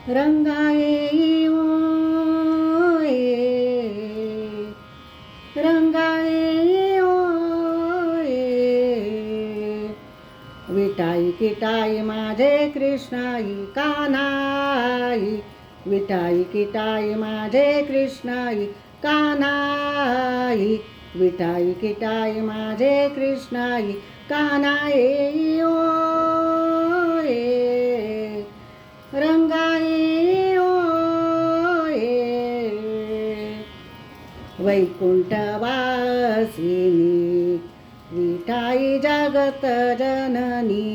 रंगाई ओये रंगाई ओये विटाई किटाई माझे कृष्णाई कानाई विटाई किटाई माझे कृष्णाई कानाई विटाई किटाई माझे कृष्णाई कानाई ओये रंगाई ओये वैकुंठवासिनी विठाई जगत जननी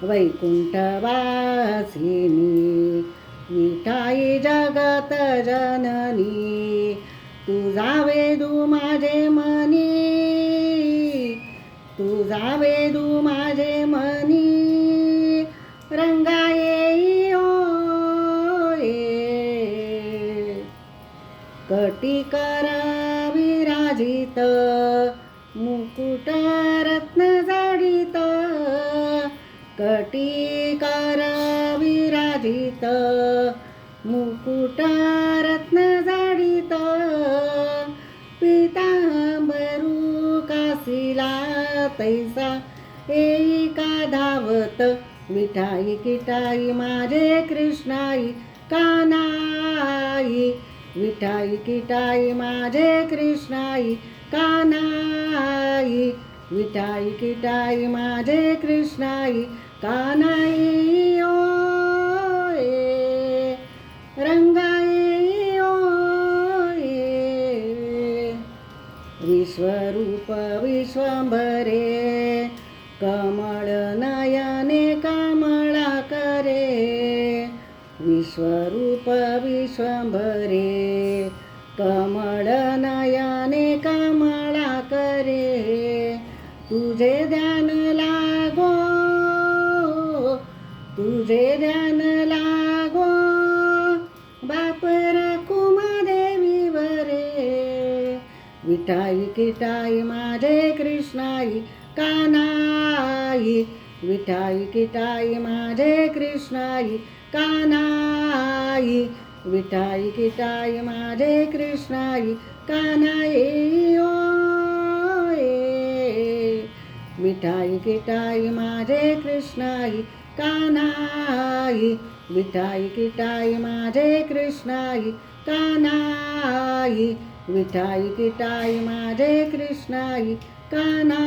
वैकुंठवासिनी विठाई जगत जननी तुझा वेदू माझे मनी तुझा वेदू माझे मनी रंगाई ओये कटिकर विराजित मुकुट रत्न जडित कटिकर विराजित मुकुट रत्न जडित पीतांबरू कासिला तैसा एका धावत विठाई किटाई माझे कृष्णाई कानाई विठाई किटाई माझे कृष्णाई कानाई विठाई किटाई माझे कृष्णाई कानाई ओये रंगाई ओये विश्वरूप विश्वंभरे कमळ नयने कमळा करे विश्वरूप विश्वंभरे कमळ नयने कमळा करे तुझे ध्यान लागो तुझे ध्यान लागो बापर कुमदेवी वरे विठाई किटाई माझे कृष्णाई कानाई विठाई किटाई माझे कृष्णाई कानाई विठाई किटाई माझे कृष्णाई कानाई ओये विठाई किटाई माझे कृष्णाई कानाई विठाई किटाई माझे कृष्णाई कानाई विठाई किटाई माझे कृष्णाई कानाई